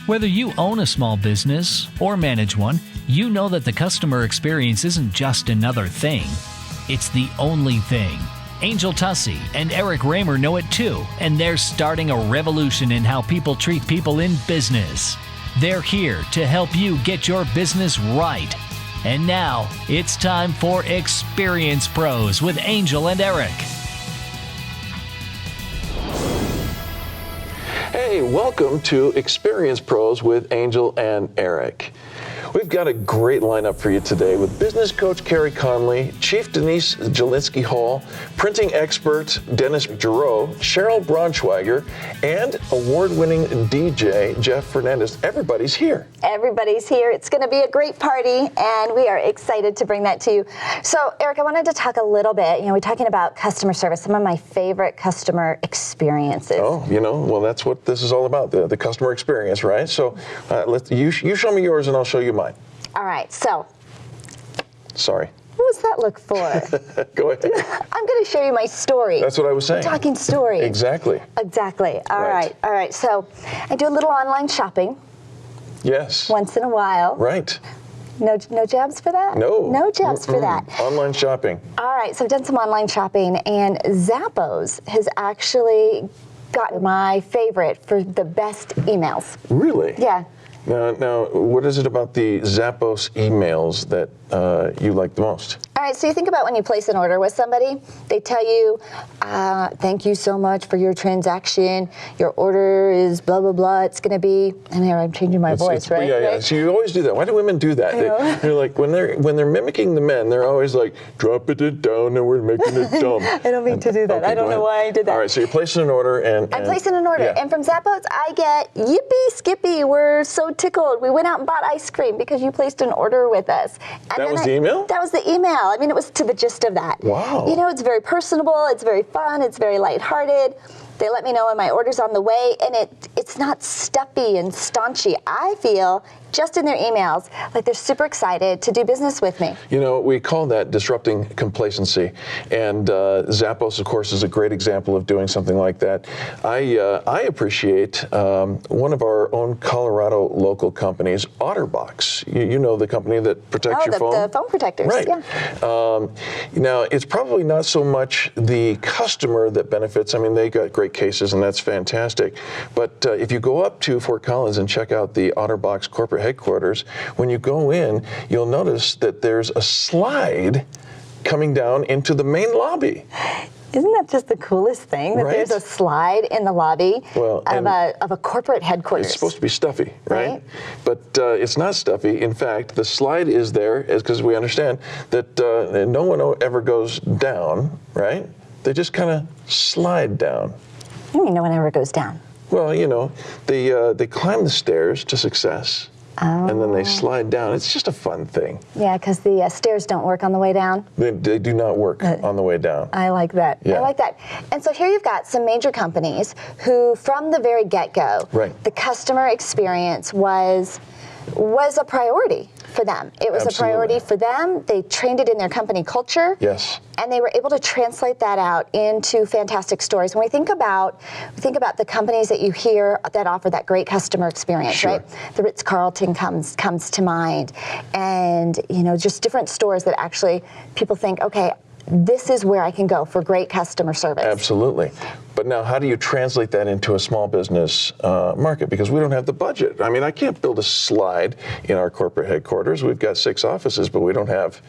Whether you own a small business or manage one, you know that the customer experience isn't just another thing. It's the only thing. Angel Tuccy and Eric Reamer know it too, and they're starting a revolution in how people treat people in business. They're here to help you get your business right. And now, it's time for Experience Pros with Angel and Eric. Hey, welcome to Experience Pros with Angel and Eric. We've got a great lineup for you today with business coach Carrie Conley, Chief Denise Jelinski Hall, printing expert Dennis Giroux, Cheryl Braunschweiger, and award-winning DJ Jeff Fernandez. Everybody's here. Everybody's here. It's going to be a great party, and we are excited to bring that to you. So, Eric, I wanted to talk a little bit. We're talking about customer service, some of my favorite customer experiences. Oh, well, that's what this is all about, the customer experience, right? So, you show me yours, and I'll show you mine. All right, so. Sorry. What was that look for? Go ahead. I'm going to show you my story. That's what I was saying. We're talking story. Exactly. All right. So I do a little online shopping. Yes. Once in a while. Right. No jabs for that? No. No jabs for that. Online shopping. All right, so I've done some online shopping, and Zappos has actually gotten my favorite for the best emails. Really? Yeah. Now, what is it about the Zappos emails that you like the most? All right, so you think about when you place an order with somebody, they tell you, thank you so much for your transaction. Your order is blah, blah, blah. It's going to be, and here I'm changing my voice, right? Yeah. So you always do that. Why do women do that? They're like, when they're mimicking the men, they're always like, drop it down and we're making it dumb. I don't mean to do that. Okay, I don't know why I did that. All right, so you're placing an order and I'm placing an order, yeah. And from Zappos, I get, yippee, Skippy, we're so tickled. We went out and bought ice cream because you placed an order with us. And that was the email? That was the email. I mean, it was to the gist of that. Wow. It's very personable, it's very fun, it's very lighthearted. They let me know when my order's on the way, and it's not stuffy and staunchy. I feel, just in their emails, like they're super excited to do business with me. We call that disrupting complacency. And Zappos, of course, is a great example of doing something like that. I appreciate one of our own Colorado local companies, OtterBox. You know the company that protects your phone? The phone protectors, right. Yeah. Now, it's probably not so much the customer that benefits. I mean, they got great cases, and that's fantastic. But if you go up to Fort Collins and check out the OtterBox corporate headquarters, when you go in, you'll notice that there's a slide coming down into the main lobby. Isn't that just the coolest thing, that there's a slide in the lobby of a corporate headquarters? It's supposed to be stuffy, right? But it's not stuffy. In fact, the slide is there because we understand that no one ever goes down, right? They just kind of slide down. What do you mean no one ever goes down? Well, they climb the stairs to success. Oh. And then they slide down. It's just a fun thing. Yeah, because the stairs don't work on the way down. They do not work on the way down. I like that. Yeah. I like that. And so here you've got some major companies who, from the very get-go, the customer experience was a priority for them. It was Absolutely. a priority for them. They trained it in their company culture. Yes. And they were able to translate that out into fantastic stories. When we think about the companies that you hear that offer that great customer experience, Sure. right? The Ritz-Carlton comes to mind, and just different stores that actually people think, okay, this is where I can go for great customer service. Absolutely. But now, how do you translate that into a small business market? Because we don't have the budget. I mean, I can't build a slide in our corporate headquarters. We've got 6 offices, but we don't have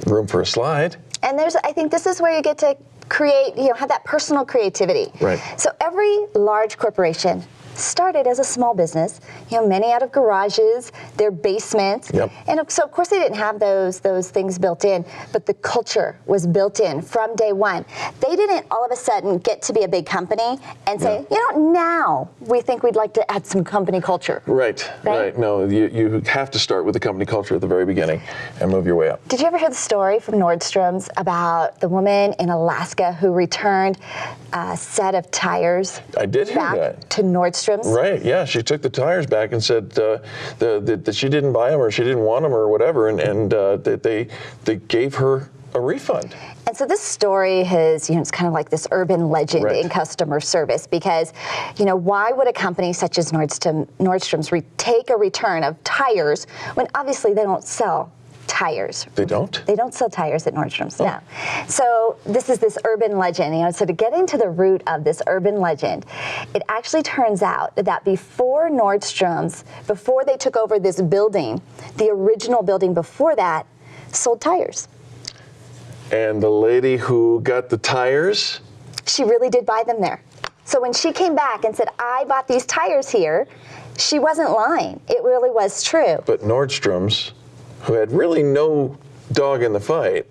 room for a slide. And I think this is where you get to create, have that personal creativity. Right. So every large corporation started as a small business, many out of garages, their basements. Yep. And so of course they didn't have those things built in, but the culture was built in from day one. They didn't all of a sudden get to be a big company and say, now we think we'd like to add some company culture. Right. No, you have to start with the company culture at the very beginning and move your way up. Did you ever hear the story from Nordstrom's about the woman in Alaska who returned a set of tires I did hear back that. to Nordstrom's? Right, yeah, she took the tires back and said that she didn't buy them or she didn't want them or whatever, and they gave her a refund. And so this story has, it's kind of like this urban legend in customer service because, why would a company such as Nordstrom's take a return of tires when obviously they don't sell tires? They don't? They don't sell tires at Nordstrom's, no. So this is this urban legend, so to get into the root of this urban legend, it actually turns out that before Nordstrom's, before they took over this building, the original building before that sold tires. And the lady who got the tires? She really did buy them there. So when she came back and said, I bought these tires here, she wasn't lying. It really was true. But Nordstrom's, who had really no dog in the fight,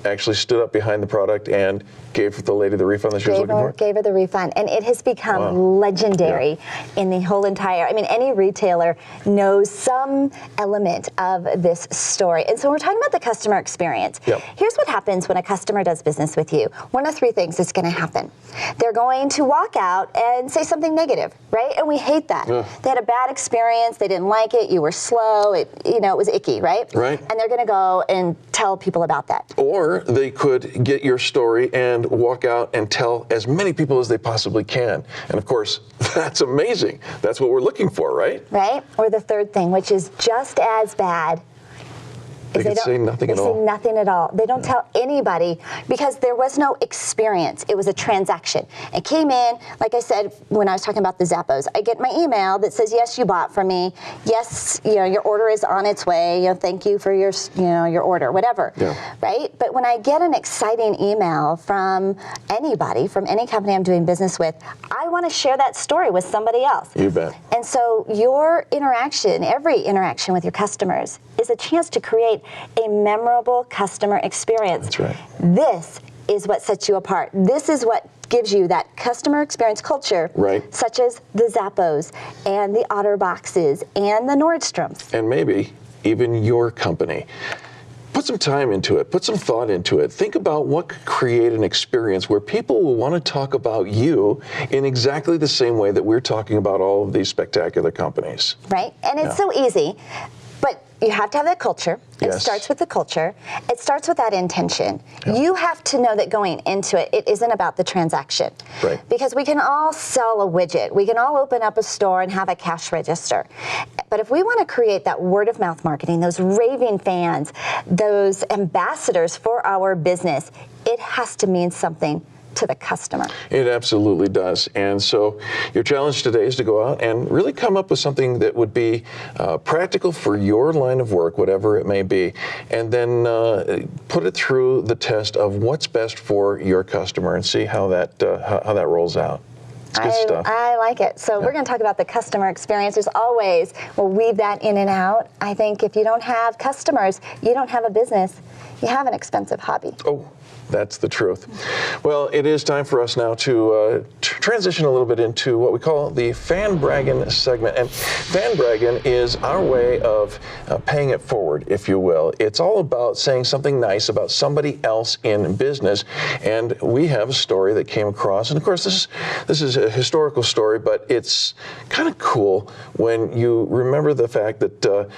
actually stood up behind the product and gave the lady the refund that she was looking for? Gave her the refund. And it has become legendary in the whole entire, any retailer knows some element of this story. And so we're talking about the customer experience. Here's what happens when a customer does business with you. One of three things is going to happen. They're going to walk out and say something negative, right? And we hate that. They had a bad experience. They didn't like it. You were slow. It was icky, right? Right. And they're going to go and tell people about that. Or they could get your story and walk out and tell as many people as they possibly can. And of course, that's amazing. That's what we're looking for, right? Right. Or the third thing, which is just as bad. They could say nothing at all. They say nothing at all. They don't tell anybody because there was no experience. It was a transaction. It came in, like I said, when I was talking about the Zappos, I get my email that says, yes, you bought from me. Yes, your order is on its way. Thank you for your order, whatever. Right? But when I get an exciting email from anybody, from any company I'm doing business with, I want to share that story with somebody else. You bet. And so your interaction, every interaction with your customers, is a chance to create a memorable customer experience. That's right. This is what sets you apart. This is what gives you that customer experience culture, such as the Zappos and the Otterboxes and the Nordstroms. And maybe even your company. Put some time into it. Put some thought into it. Think about what could create an experience where people will want to talk about you in exactly the same way that we're talking about all of these spectacular companies. Right? And it's so easy. But you have to have that culture. It starts with the culture. It starts with that intention. You have to know that going into it, it isn't about the transaction. Right. Because we can all sell a widget. We can all open up a store and have a cash register. But if we want to create that word of mouth marketing, those raving fans, those ambassadors for our business, it has to mean something to the customer. It absolutely does. And so your challenge today is to go out and really come up with something that would be practical for your line of work, whatever it may be, and then put it through the test of what's best for your customer and see how that rolls out. It's good stuff. I like it. So we're going to talk about the customer experience. There's always, we'll weave that in and out. I think if you don't have customers, you don't have a business. You have an expensive hobby. Oh, that's the truth. Well, it is time for us now to transition a little bit into what we call the fan bragging segment. And fan bragging is our way of paying it forward, if you will. It's all about saying something nice about somebody else in business. And we have a story that came across. And of course, this is a historical story, but it's kind of cool when you remember the fact that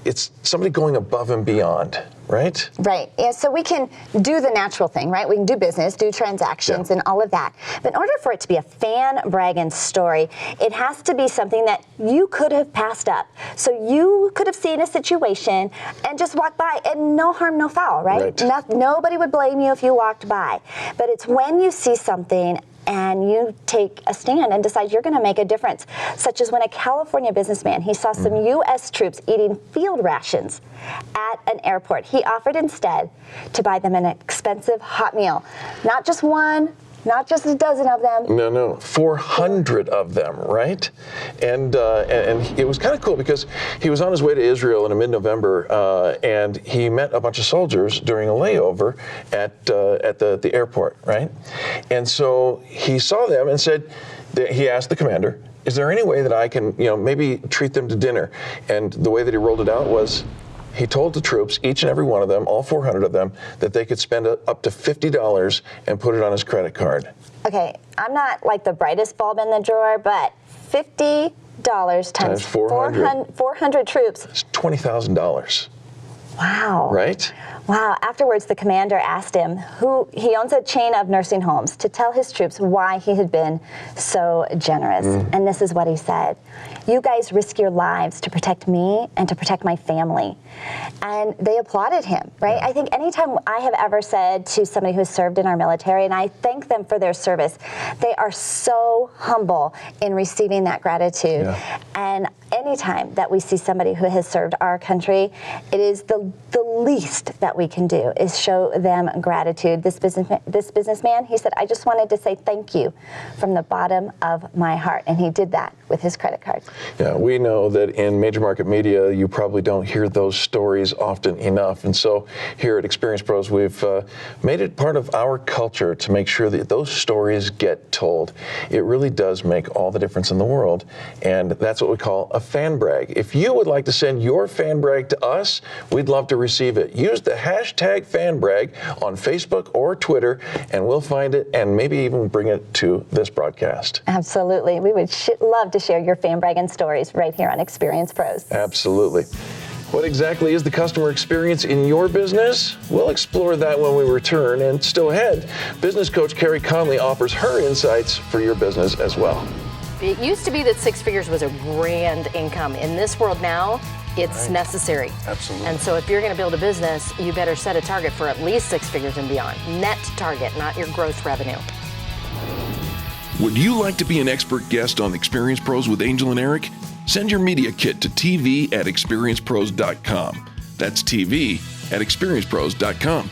it's somebody going above and beyond, right? Right. Yeah, so we can do the natural thing, right? We can do business, do transactions, and all of that. But in order for it to be a fan bragging story, it has to be something that you could have passed up. So you could have seen a situation and just walked by, and no harm, no foul, right? Nobody would blame you if you walked by. But it's when you see something and you take a stand and decide you're going to make a difference, such as when a California businessman, he saw some U.S. troops eating field rations at an airport. He offered instead to buy them an expensive hot meal. Not just one, not just a dozen of them. No, 400 of them, right? And it was kind of cool because he was on his way to Israel in mid-November, and he met a bunch of soldiers during a layover at the airport, right? And so he saw them and said, he asked the commander, is there any way that I can, maybe treat them to dinner? And the way that he rolled it out was, he told the troops, each and every one of them, all 400 of them, that they could spend up to $50 and put it on his credit card. Okay, I'm not like the brightest bulb in the drawer, but $50 times 400 troops. It's $20,000. Wow. Right? Wow. Afterwards, the commander asked him, who he owns a chain of nursing homes, to tell his troops why he had been so generous. And this is what he said. You guys risk your lives to protect me and to protect my family. And they applauded him, right? Yeah. I think anytime I have ever said to somebody who has served in our military, and I thank them for their service, they are so humble in receiving that gratitude. Yeah. And anytime that we see somebody who has served our country, it is the least that we can do is show them gratitude. This businessman, he said, I just wanted to say thank you from the bottom of my heart. And he did that with his credit card. Yeah, we know that in major market media, you probably don't hear those stories often enough. And so here at Experience Pros, we've made it part of our culture to make sure that those stories get told. It really does make all the difference in the world. And that's what we call a fan brag. If you would like to send your fan brag to us, we'd love to receive it. Use the hashtag fan brag on Facebook or Twitter, and we'll find it and maybe even bring it to this broadcast. Absolutely. We would love to share your fan brag and stories right here on Experience Pros. Absolutely. What exactly is the customer experience in your business? We'll explore that when we return. And still ahead, business coach Carrie Conley offers her insights for your business as well. It used to be that 6 figures was a grand income. In this world now, it's necessary. Absolutely. And so if you're going to build a business, you better set a target for at least 6 figures and beyond. Net target, not your gross revenue. Would you like to be an expert guest on Experience Pros with Angel and Eric? Send your media kit to TV@experiencepros.com. That's TV@experiencepros.com.